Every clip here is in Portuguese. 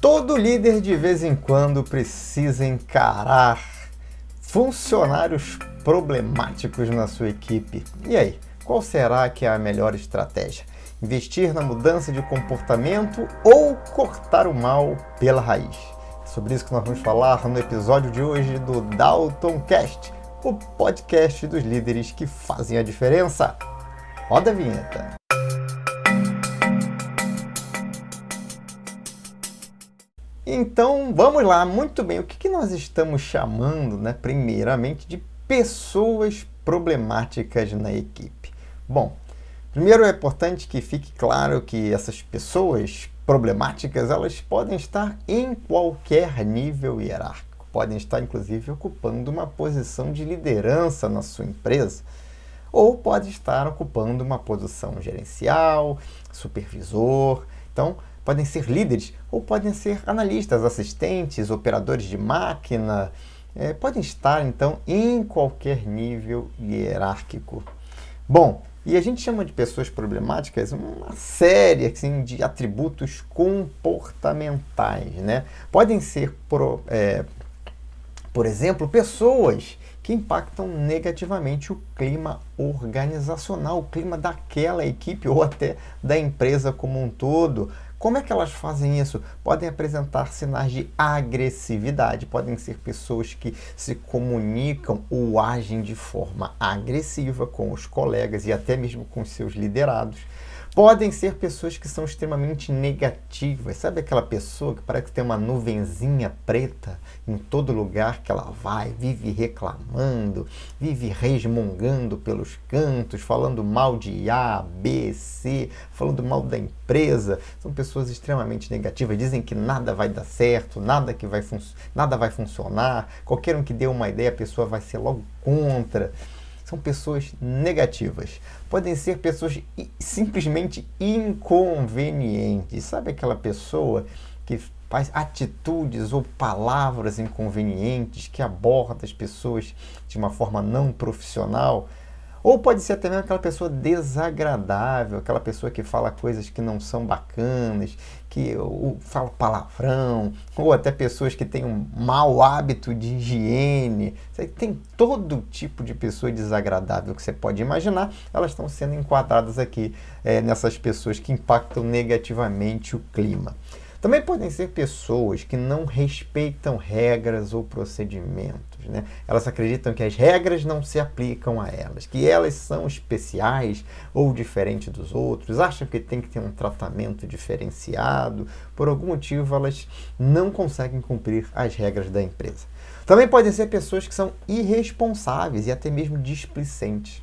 Todo líder de vez em quando precisa encarar funcionários problemáticos na sua equipe. E aí, qual será que é a melhor estratégia? Investir na mudança de comportamento ou cortar o mal pela raiz? É sobre isso que nós vamos falar no episódio de hoje do DaltonCast, o podcast dos líderes que fazem a diferença. Roda a vinheta. Então, vamos lá, muito bem, o que nós estamos chamando, primeiramente, de pessoas problemáticas na equipe? Bom, primeiro é importante que fique claro que essas pessoas problemáticas, elas podem estar em qualquer nível hierárquico, podem estar, inclusive, ocupando uma posição de liderança na sua empresa, ou pode estar ocupando uma posição gerencial, supervisor. Então, podem ser líderes ou podem ser analistas, assistentes, operadores de máquina. Podem estar, então, em qualquer nível hierárquico. Bom, e a gente chama de pessoas problemáticas uma série assim, de atributos comportamentais, né? Podem ser, por exemplo, pessoas que impactam negativamente o clima organizacional, o clima daquela equipe ou até da empresa como um todo. Como é que elas fazem isso? Podem apresentar sinais de agressividade, podem ser pessoas que se comunicam ou agem de forma agressiva com os colegas e até mesmo com os seus liderados. Podem ser pessoas que são extremamente negativas. Sabe aquela pessoa que parece que tem uma nuvenzinha preta em todo lugar que ela vai, vive reclamando, vive resmungando pelos cantos, falando mal de A, B, C, falando mal da empresa. São pessoas extremamente negativas, dizem que nada vai dar certo, nada vai funcionar, qualquer um que dê uma ideia, a pessoa vai ser logo contra. São pessoas negativas. Podem ser pessoas simplesmente inconvenientes. Sabe aquela pessoa que faz atitudes ou palavras inconvenientes, que aborda as pessoas de uma forma não profissional? Ou pode ser até mesmo aquela pessoa desagradável, aquela pessoa que fala coisas que não são bacanas, que fala palavrão, ou até pessoas que têm um mau hábito de higiene. Tem todo tipo de pessoa desagradável que você pode imaginar, elas estão sendo enquadradas aqui nessas pessoas que impactam negativamente o clima. Também podem ser pessoas que não respeitam regras ou procedimentos, né? Elas acreditam que as regras não se aplicam a elas, que elas são especiais ou diferentes dos outros, acham que tem que ter um tratamento diferenciado, por algum motivo elas não conseguem cumprir as regras da empresa. Também podem ser pessoas que são irresponsáveis e até mesmo displicentes.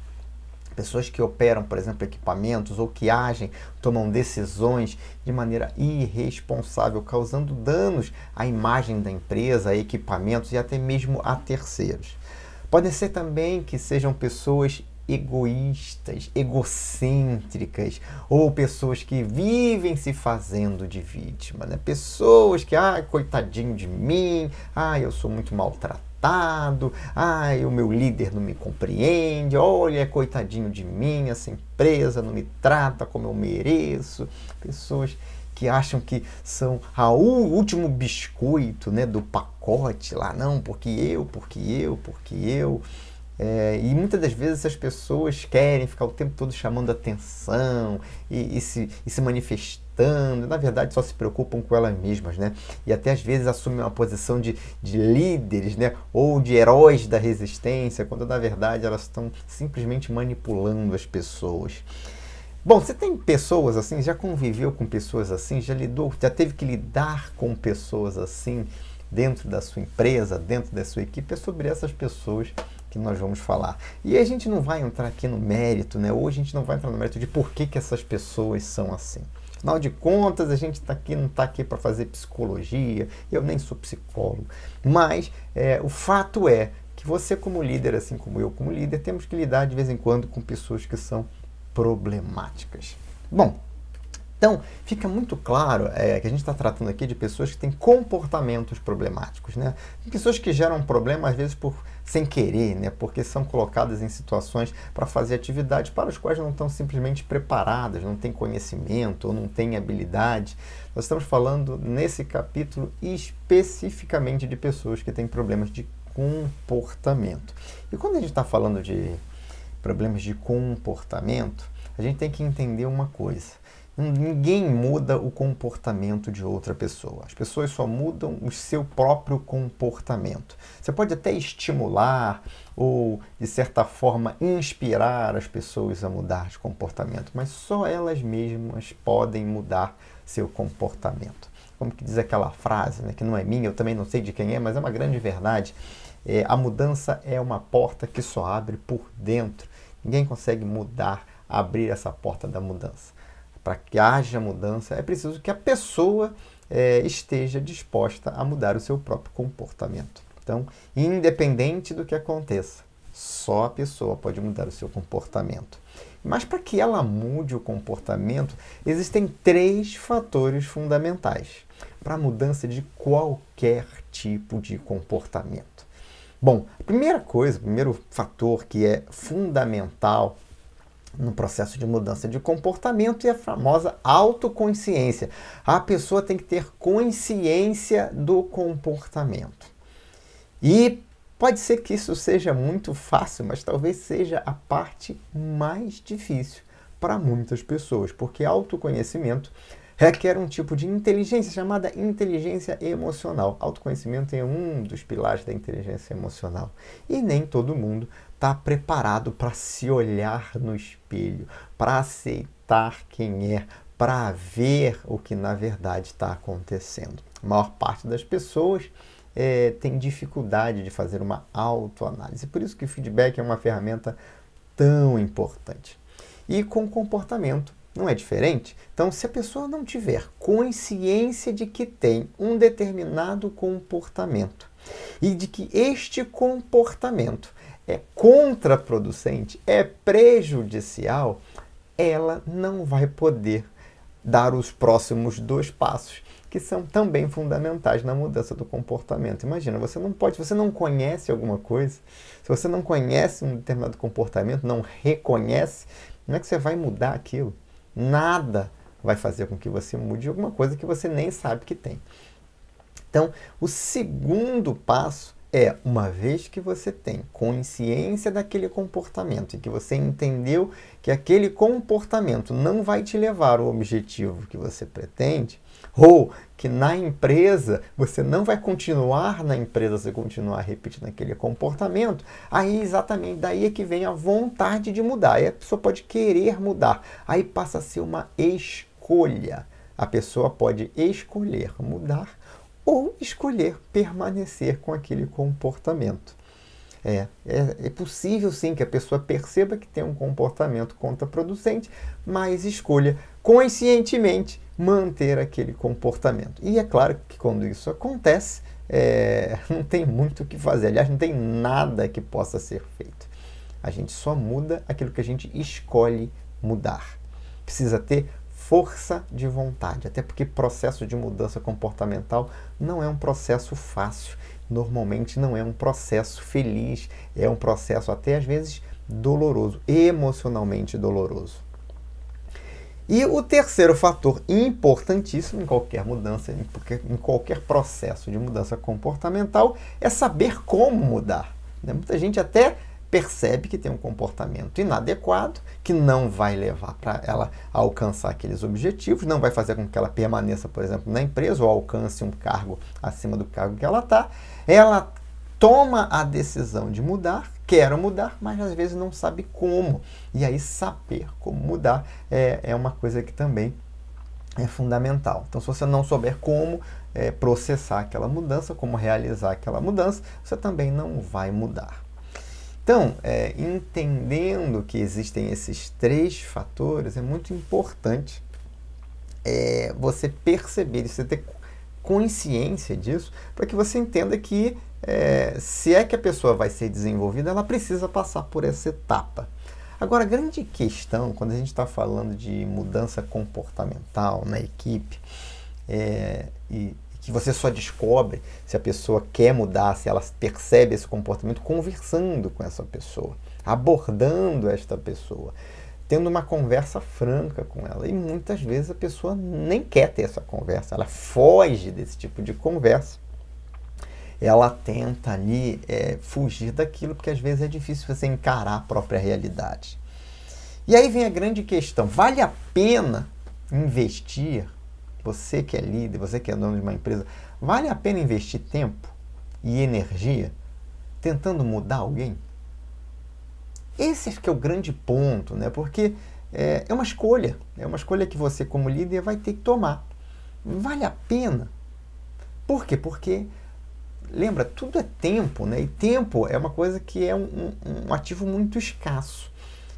Pessoas que operam, por exemplo, equipamentos ou que agem, tomam decisões de maneira irresponsável, causando danos à imagem da empresa, a equipamentos e até mesmo a terceiros. Podem ser também que sejam pessoas egoístas, egocêntricas, ou pessoas que vivem se fazendo de vítima, né? Pessoas que, coitadinho de mim, eu sou muito maltratado, o meu líder não me compreende, olha, coitadinho de mim, essa empresa não me trata como eu mereço. Pessoas que acham que são o último biscoito, né, do pacote lá, não, porque eu. E muitas das vezes essas pessoas querem ficar o tempo todo chamando atenção e se manifestando, na verdade só se preocupam com elas mesmas, né? E até às vezes assumem uma posição de líderes, né? Ou de heróis da resistência, quando na verdade elas estão simplesmente manipulando as pessoas. Bom, você tem pessoas assim, já conviveu com pessoas assim, já teve que lidar com pessoas assim dentro da sua empresa, dentro da sua equipe? É sobre essas pessoas que nós vamos falar. E a gente não vai entrar aqui no mérito, né? Hoje a gente não vai entrar no mérito de por que essas pessoas são assim. Afinal de contas, a gente não está aqui para fazer psicologia, eu nem sou psicólogo. Mas o fato é que você como líder, assim como eu como líder, temos que lidar de vez em quando com pessoas que são problemáticas. Bom, Então, fica muito claro que a gente está tratando aqui de pessoas que têm comportamentos problemáticos, né? Pessoas que geram problema, às vezes, sem querer, né? Porque são colocadas em situações para fazer atividades para as quais não estão simplesmente preparadas, não têm conhecimento ou não têm habilidade. Nós estamos falando, nesse capítulo, especificamente de pessoas que têm problemas de comportamento. E quando a gente está falando de problemas de comportamento, a gente tem que entender uma coisa. Ninguém muda o comportamento de outra pessoa. As pessoas só mudam o seu próprio comportamento. Você pode até estimular ou, de certa forma, inspirar as pessoas a mudar de comportamento, mas só elas mesmas podem mudar seu comportamento. Como que diz aquela frase, né, que não é minha, eu também não sei de quem é, mas é uma grande verdade. A mudança é uma porta que só abre por dentro. Ninguém consegue mudar, abrir essa porta da mudança. Para que haja mudança, é preciso que a pessoa esteja disposta a mudar o seu próprio comportamento. Então, independente do que aconteça, só a pessoa pode mudar o seu comportamento. Mas para que ela mude o comportamento, existem 3 fatores fundamentais para a mudança de qualquer tipo de comportamento. Bom, a primeira coisa, o primeiro fator que é fundamental no processo de mudança de comportamento é a famosa autoconsciência. A pessoa tem que ter consciência do comportamento. E pode ser que isso seja muito fácil, mas talvez seja a parte mais difícil para muitas pessoas, porque autoconhecimento requer um tipo de inteligência chamada inteligência emocional. Autoconhecimento é um dos pilares da inteligência emocional. E nem todo mundo está preparado para se olhar no espelho, para aceitar quem é, para ver o que na verdade está acontecendo. A maior parte das pessoas tem dificuldade de fazer uma autoanálise. Por isso que o feedback é uma ferramenta tão importante. E com comportamento não é diferente? Então, se a pessoa não tiver consciência de que tem um determinado comportamento e de que este comportamento é contraproducente, é prejudicial, ela não vai poder dar os próximos 2 passos, que são também fundamentais na mudança do comportamento. Imagina, você não conhece alguma coisa, se você não conhece um determinado comportamento, não reconhece, como é que você vai mudar aquilo? Nada vai fazer com que você mude alguma coisa que você nem sabe que tem. Então, o segundo passo é, uma vez que você tem consciência daquele comportamento e que você entendeu que aquele comportamento não vai te levar ao objetivo que você pretende, ou que na empresa você não vai continuar na empresa se continuar repetindo aquele comportamento, aí exatamente daí é que vem a vontade de mudar. Aí a pessoa pode querer mudar, aí passa a ser uma escolha. A pessoa pode escolher mudar ou escolher permanecer com aquele comportamento. É possível sim que a pessoa perceba que tem um comportamento contraproducente, mas escolha conscientemente manter aquele comportamento. E é claro que quando isso acontece, não tem muito o que fazer. Aliás, não tem nada que possa ser feito. A gente só muda aquilo que a gente escolhe mudar. Precisa ter força de vontade, até porque processo de mudança comportamental não é um processo fácil, normalmente não é um processo feliz, é um processo até às vezes doloroso, emocionalmente doloroso. E o terceiro fator importantíssimo em qualquer mudança, em qualquer processo de mudança comportamental, é saber como mudar. Muita gente até percebe que tem um comportamento inadequado, que não vai levar para ela a alcançar aqueles objetivos, não vai fazer com que ela permaneça, por exemplo, na empresa ou alcance um cargo acima do cargo que ela está. Ela toma a decisão de mudar, quer mudar, mas às vezes não sabe como. E aí saber como mudar é uma coisa que também é fundamental. Então, se você não souber como processar aquela mudança, como realizar aquela mudança, você também não vai mudar. Então, entendendo que existem esses 3 fatores, é muito importante você perceber, você ter consciência disso, para que você entenda que se é que a pessoa vai ser desenvolvida, ela precisa passar por essa etapa. Agora, a grande questão, quando a gente está falando de mudança comportamental na equipe, e que você só descobre se a pessoa quer mudar, se ela percebe esse comportamento, conversando com essa pessoa, abordando esta pessoa, tendo uma conversa franca com ela. E muitas vezes a pessoa nem quer ter essa conversa, ela foge desse tipo de conversa. Ela tenta ali fugir daquilo, porque às vezes é difícil você encarar a própria realidade. E aí vem a grande questão: vale a pena investir, você que é líder, você que é dono de uma empresa, vale a pena investir tempo e energia tentando mudar alguém? Esse é que é o grande ponto, né? Porque é uma escolha que você como líder vai ter que tomar. Vale a pena? Por quê? Porque lembra, tudo é tempo, né? E tempo é uma coisa que é um ativo muito escasso.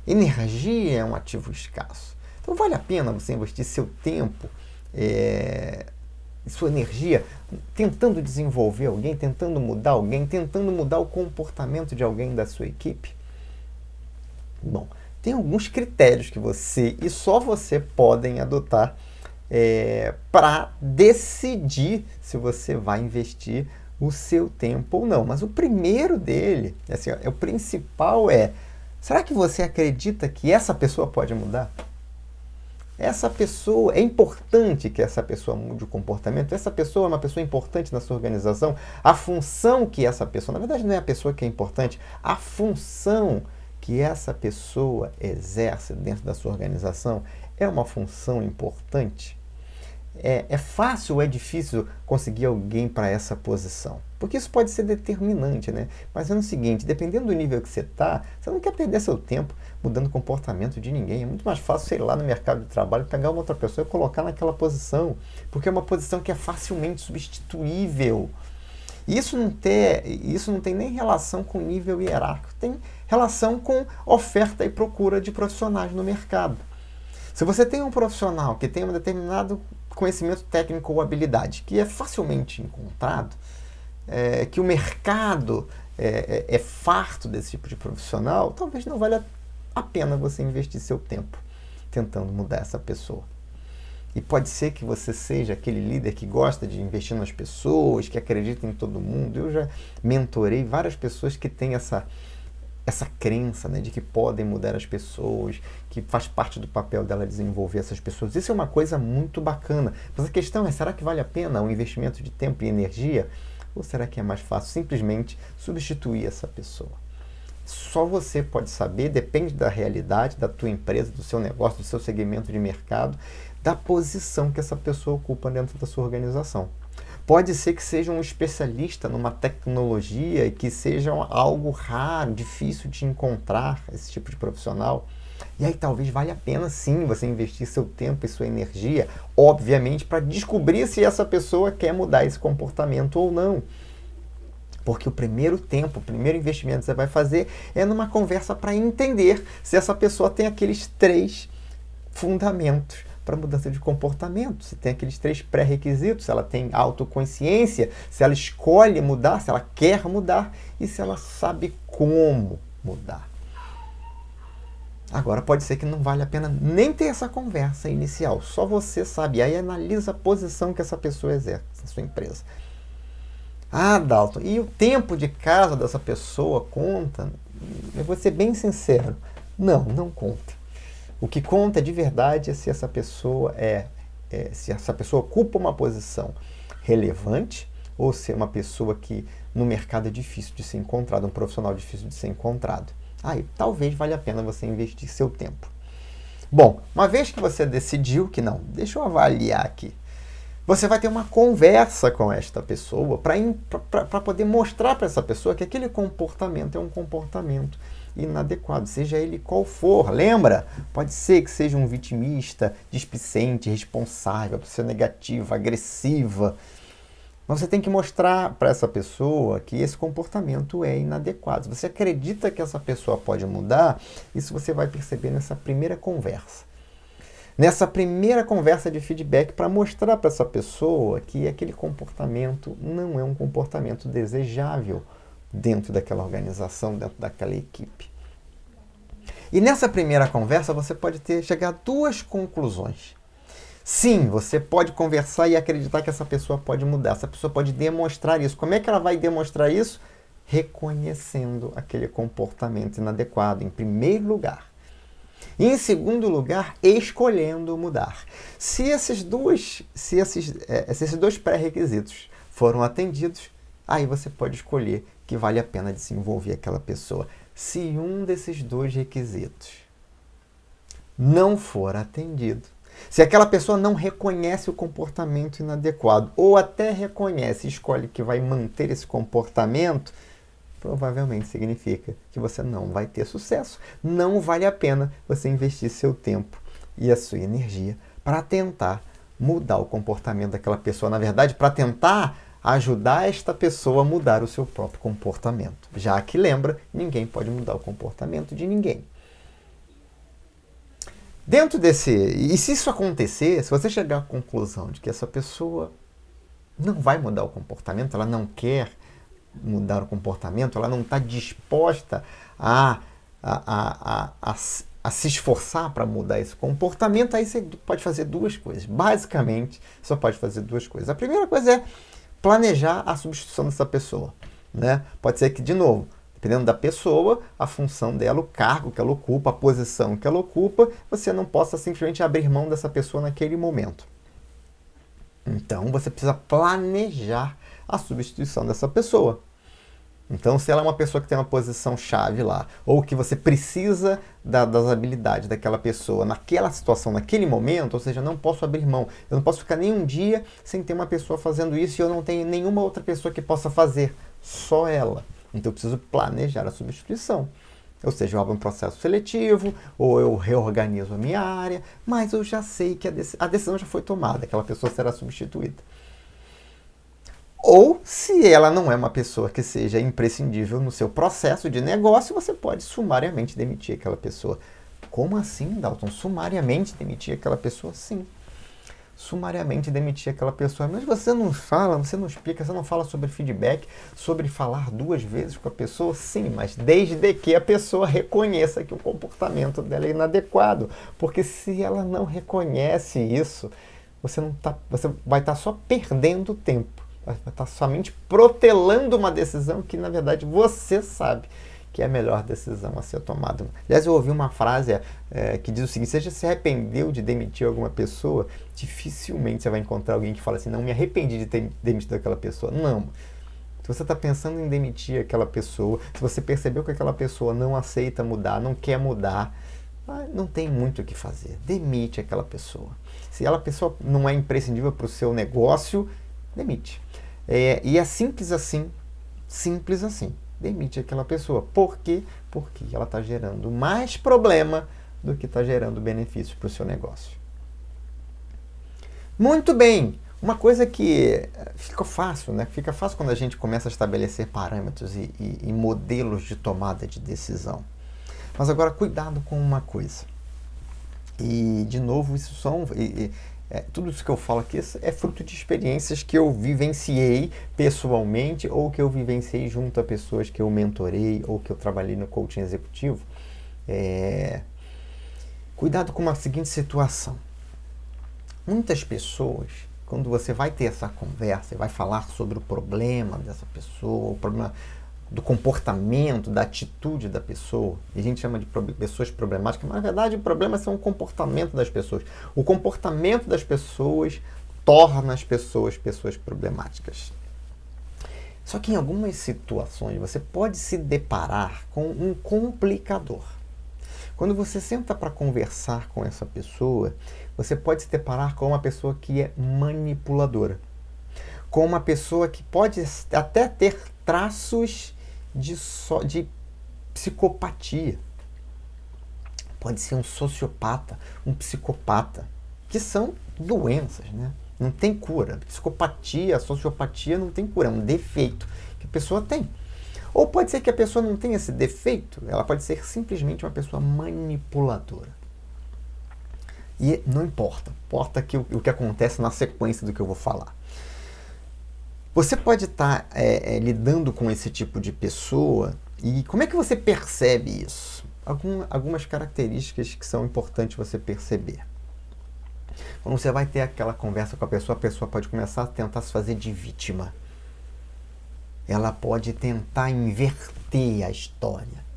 Energia é um ativo escasso. Então vale a pena você investir seu tempo, sua energia, tentando desenvolver alguém, tentando mudar alguém, tentando mudar o comportamento de alguém da sua equipe? Bom, tem alguns critérios que você e só você podem adotar para decidir se você vai investir o seu tempo ou não. Mas o primeiro dele, assim, o principal será que você acredita que essa pessoa pode mudar? Essa pessoa, é importante que essa pessoa mude o comportamento? Essa pessoa é uma pessoa importante na sua organização? A função que essa pessoa, na verdade não é a pessoa que é importante, a função que essa pessoa exerce dentro da sua organização é uma função importante? É fácil ou é difícil conseguir alguém para essa posição? Porque isso pode ser determinante, né? Mas é o seguinte, dependendo do nível que você está, você não quer perder seu tempo mudando o comportamento de ninguém. É muito mais fácil, sei lá, no mercado de trabalho, pegar uma outra pessoa e colocar naquela posição, porque é uma posição que é facilmente substituível. E isso não tem nem relação com nível hierárquico, tem relação com oferta e procura de profissionais no mercado. Se você tem um profissional que tem um determinado conhecimento técnico ou habilidade que é facilmente encontrado, que o mercado é farto desse tipo de profissional, talvez não valha a pena você investir seu tempo tentando mudar essa pessoa. E pode ser que você seja aquele líder que gosta de investir nas pessoas, que acredita em todo mundo. Eu já mentorei várias pessoas que têm essa crença, né, de que podem mudar as pessoas, que faz parte do papel dela desenvolver essas pessoas. Isso é uma coisa muito bacana. Mas a questão é, será que vale a pena um investimento de tempo e energia? Ou será que é mais fácil simplesmente substituir essa pessoa? Só você pode saber, depende da realidade, da tua empresa, do seu negócio, do seu segmento de mercado, da posição que essa pessoa ocupa dentro da sua organização. Pode ser que seja um especialista numa tecnologia e que seja algo raro, difícil de encontrar esse tipo de profissional. E aí talvez valha a pena sim você investir seu tempo e sua energia, obviamente, para descobrir se essa pessoa quer mudar esse comportamento ou não. Porque o primeiro investimento que você vai fazer é numa conversa para entender se essa pessoa tem aqueles 3 fundamentos para mudança de comportamento, se tem aqueles 3 pré-requisitos, se ela tem autoconsciência, se ela escolhe mudar, se ela quer mudar e se ela sabe como mudar. Agora pode ser que não vale a pena nem ter essa conversa inicial, só você sabe, aí analisa a posição que essa pessoa exerce na sua empresa. Ah, Dalton, e o tempo de casa dessa pessoa conta? Eu vou ser bem sincero, não conta. O que conta de verdade é se essa pessoa se essa pessoa ocupa uma posição relevante ou se é uma pessoa que no mercado é difícil de ser encontrado, um profissional difícil de ser encontrado. Aí talvez valha a pena você investir seu tempo. Bom, uma vez que você decidiu que não, deixa eu avaliar aqui. Você vai ter uma conversa com esta pessoa para poder mostrar para essa pessoa que aquele comportamento é um comportamento inadequado, seja ele qual for. Lembra? Pode ser que seja um vitimista, displicente, responsável, pessoa negativa, agressiva. Mas você tem que mostrar para essa pessoa que esse comportamento é inadequado. Se você acredita que essa pessoa pode mudar, isso você vai perceber nessa primeira conversa. Nessa primeira conversa de feedback, para mostrar para essa pessoa que aquele comportamento não é um comportamento desejável dentro daquela organização, dentro daquela equipe. E nessa primeira conversa você pode chegar a duas conclusões. Sim, você pode conversar e acreditar que essa pessoa pode mudar, essa pessoa pode demonstrar isso. Como é que ela vai demonstrar isso? Reconhecendo aquele comportamento inadequado, em primeiro lugar. E em segundo lugar, escolhendo mudar. Se esses dois pré-requisitos foram atendidos, aí você pode escolher que vale a pena desenvolver aquela pessoa. Se um desses dois requisitos não for atendido, se aquela pessoa não reconhece o comportamento inadequado, ou até reconhece e escolhe que vai manter esse comportamento, provavelmente significa que você não vai ter sucesso. Não vale a pena você investir seu tempo e a sua energia para tentar mudar o comportamento daquela pessoa. Na verdade, para tentar ajudar esta pessoa a mudar o seu próprio comportamento. Já que lembra, ninguém pode mudar o comportamento de ninguém. Dentro desse... E se isso acontecer, se você chegar à conclusão de que essa pessoa não vai mudar o comportamento, ela não quer mudar o comportamento, ela não está disposta a se esforçar para mudar esse comportamento, aí você pode fazer duas coisas. Basicamente, só pode fazer duas coisas. A primeira coisa é planejar a substituição dessa pessoa, né? Pode ser que, de novo, dependendo da pessoa, a função dela, o cargo que ela ocupa, a posição que ela ocupa, você não possa simplesmente abrir mão dessa pessoa naquele momento. Então, você precisa planejar a substituição dessa pessoa. Então, se ela é uma pessoa que tem uma posição chave lá, ou que você precisa das habilidades daquela pessoa naquela situação, naquele momento, ou seja, não posso abrir mão. Eu não posso ficar nem um dia sem ter uma pessoa fazendo isso e eu não tenho nenhuma outra pessoa que possa fazer, só ela. Então, eu preciso planejar a substituição. Ou seja, eu abro um processo seletivo, ou eu reorganizo a minha área, mas eu já sei que a decisão já foi tomada, aquela pessoa será substituída. Ou, se ela não é uma pessoa que seja imprescindível no seu processo de negócio, você pode sumariamente demitir aquela pessoa. Como assim, Dalton? Sumariamente demitir aquela pessoa? Sim. Sumariamente demitir aquela pessoa. Mas você não fala, você não explica, você não fala sobre feedback, sobre falar duas vezes com a pessoa? Sim, mas desde que a pessoa reconheça que o comportamento dela é inadequado. Porque se ela não reconhece isso, você vai estar só perdendo tempo. Vai estar somente protelando uma decisão que, na verdade, você sabe que é a melhor decisão a ser tomada. Aliás, eu ouvi uma frase que diz o seguinte: você já se arrependeu de demitir alguma pessoa? Dificilmente você vai encontrar alguém que fala assim, não me arrependi de ter demitido aquela pessoa. Não. Se você está pensando em demitir aquela pessoa, se você percebeu que aquela pessoa não aceita mudar, não quer mudar, não tem muito o que fazer. Demite aquela pessoa. Se a pessoa não é imprescindível para o seu negócio, demite. E é simples assim. Demite aquela pessoa. Por quê? Porque ela está gerando mais problema do que está gerando benefício para o seu negócio. Muito bem. Uma coisa que fica fácil, né? Fica fácil quando a gente começa a estabelecer parâmetros e modelos de tomada de decisão. Mas agora, cuidado com uma coisa. E, de novo, tudo isso que eu falo aqui é fruto de experiências que eu vivenciei pessoalmente ou que eu vivenciei junto a pessoas que eu mentorei ou que eu trabalhei no coaching executivo. Cuidado com a seguinte situação. Muitas pessoas, quando você vai ter essa conversa e vai falar sobre o problema dessa pessoa, o problema do comportamento, da atitude da pessoa, e a gente chama de pessoas problemáticas, mas na verdade o problema é o comportamento das pessoas. O comportamento das pessoas torna as pessoas problemáticas. Só que em algumas situações você pode se deparar com um complicador. Quando você senta para conversar com essa pessoa, você pode se deparar com uma pessoa que é manipuladora, com uma pessoa que pode até ter traços de psicopatia. Pode ser um sociopata, um psicopata, que são doenças, né? Não tem cura. Psicopatia, sociopatia não tem cura, é um defeito que a pessoa tem. Ou pode ser que a pessoa não tenha esse defeito, ela pode ser simplesmente uma pessoa manipuladora. E não importa, importa o que acontece na sequência do que eu vou falar. Você pode estar lidando com esse tipo de pessoa e como é que você percebe isso? algumas características que são importantes você perceber. Quando você vai ter aquela conversa com a pessoa pode começar a tentar se fazer de vítima. Ela pode tentar inverter a história.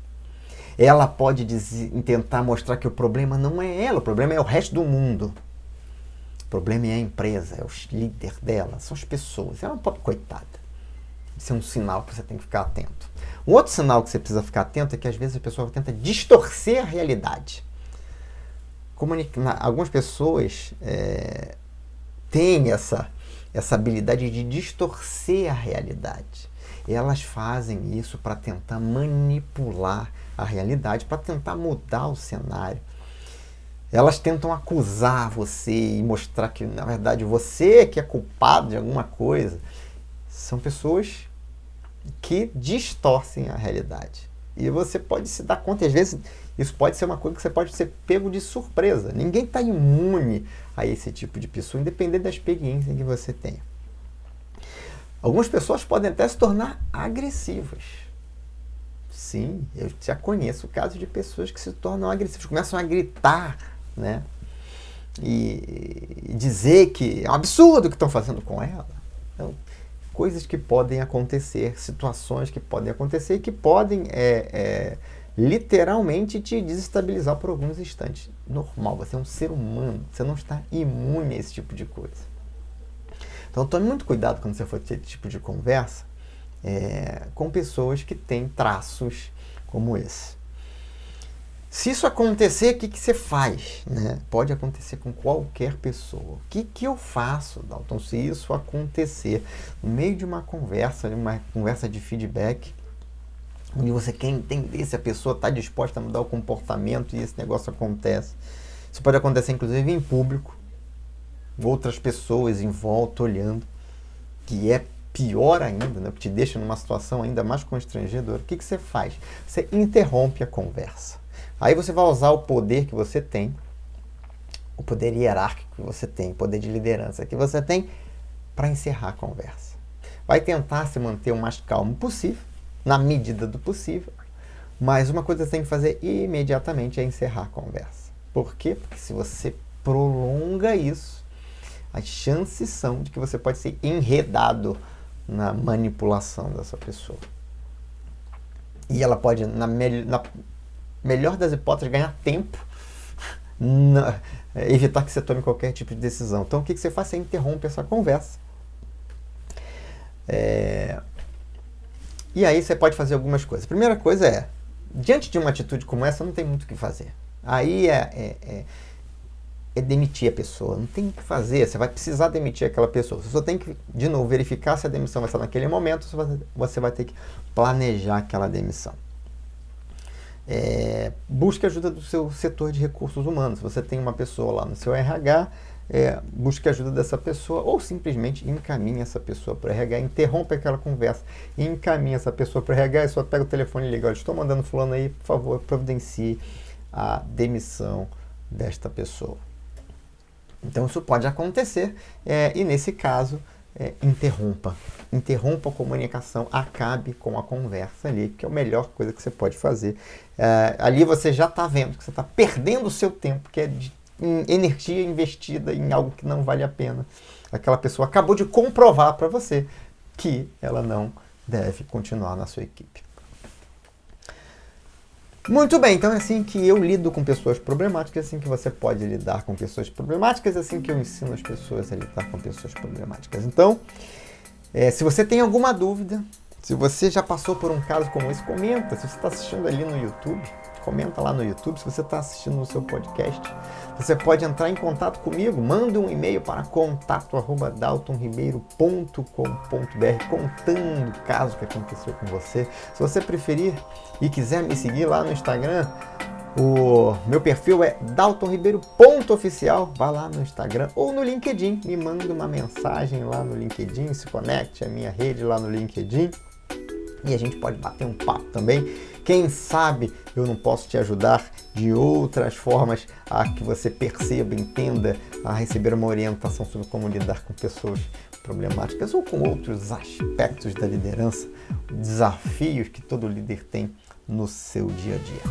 Ela pode tentar mostrar que o problema não é ela, o problema é o resto do mundo. O problema é a empresa, é os líderes dela, são as pessoas. Ela é uma pobre coitada. Isso é um sinal que você tem que ficar atento. Um outro sinal que você precisa ficar atento é que às vezes a pessoa tenta distorcer a realidade. Algumas pessoas têm essa habilidade de distorcer a realidade. Elas fazem isso para tentar manipular a realidade, para tentar mudar o cenário. Elas tentam acusar você e mostrar que, na verdade, você é que é culpado de alguma coisa. São pessoas que distorcem a realidade. E você pode se dar conta, às vezes, isso pode ser uma coisa que você pode ser pego de surpresa. Ninguém está imune a esse tipo de pessoa, independente da experiência que você tenha. Algumas pessoas podem até se tornar agressivas. Sim, eu já conheço casos de pessoas que se tornam agressivas, começam a gritar, né? E dizer que é um absurdo o que estão fazendo com ela. Então, coisas que podem acontecer, situações que podem acontecer e que podem literalmente te desestabilizar por alguns instantes. Normal, você é um ser humano, você não está imune a esse tipo de coisa. Então tome muito cuidado quando você for ter esse tipo de conversa com pessoas que têm traços como esse. Se isso acontecer, o que você faz? Né? Pode acontecer com qualquer pessoa. O que eu faço, Dalton, se isso acontecer? No meio de uma conversa de feedback, onde você quer entender se a pessoa está disposta a mudar o comportamento e esse negócio acontece. Isso pode acontecer, inclusive, em público. Outras pessoas em volta olhando, que é pior ainda, né? Que te deixa numa situação ainda mais constrangedora. O que você faz? Você interrompe a conversa. Aí você vai usar o poder que você tem, o poder hierárquico que você tem, o poder de liderança que você tem, para encerrar a conversa. Vai tentar se manter o mais calmo possível, na medida do possível, mas uma coisa que você tem que fazer imediatamente é encerrar a conversa. Por quê? Porque se você prolonga isso, as chances são de que você pode ser enredado na manipulação dessa pessoa. E ela pode, na melhor das hipóteses, ganhar tempo, evitar que você tome qualquer tipo de decisão. Então, o que você faz? Você interrompe essa conversa. E aí você pode fazer algumas coisas. A primeira coisa é, diante de uma atitude como essa, não tem muito o que fazer. Aí é demitir a pessoa. Não tem o que fazer. Você vai precisar demitir aquela pessoa. Você só tem que, de novo, verificar se a demissão vai ser naquele momento, você vai ter que planejar aquela demissão. Busque ajuda do seu setor de recursos humanos. Se você tem uma pessoa lá no seu RH, busque ajuda dessa pessoa ou simplesmente encaminhe essa pessoa para o RH, interrompe aquela conversa e encaminhe essa pessoa para o RH e só pega o telefone e liga: olha, estou mandando fulano aí, por favor, providencie a demissão desta pessoa. Então isso pode acontecer e nesse caso interrompa a comunicação, acabe com a conversa ali, que é a melhor coisa que você pode fazer. Ali você já está vendo que você está perdendo o seu tempo, que é de energia investida em algo que não vale a pena. Aquela pessoa acabou de comprovar para você que ela não deve continuar na sua equipe. Muito bem, então é assim que eu lido com pessoas problemáticas, é assim que você pode lidar com pessoas problemáticas, é assim que eu ensino as pessoas a lidar com pessoas problemáticas. Então, se você tem alguma dúvida, se você já passou por um caso como esse, comenta. Se você está assistindo ali no YouTube, comenta lá no YouTube. Se você está assistindo no seu podcast, você pode entrar em contato comigo, manda um e-mail para contato@daltonribeiro.com.br contando o caso que aconteceu com você. Se você preferir e quiser me seguir lá no Instagram, o meu perfil é daltonribeiro.oficial. Vá lá no Instagram ou no LinkedIn, me manda uma mensagem lá no LinkedIn, se conecte à minha rede lá no LinkedIn e a gente pode bater um papo também. Quem sabe eu não posso te ajudar de outras formas a que você perceba, entenda, a receber uma orientação sobre como lidar com pessoas problemáticas ou com outros aspectos da liderança, desafios que todo líder tem no seu dia a dia.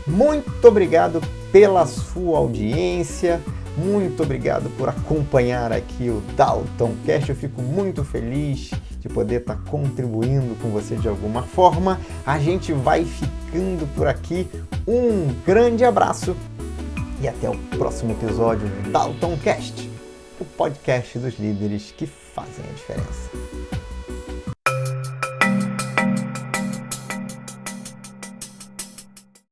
Muito obrigado pela sua audiência, muito obrigado por acompanhar aqui o DaltonCast. Eu fico muito feliz de poder estar contribuindo com você de alguma forma. A gente vai ficando por aqui. Um grande abraço e até o próximo episódio do DaltonCast, o podcast dos líderes que fazem a diferença.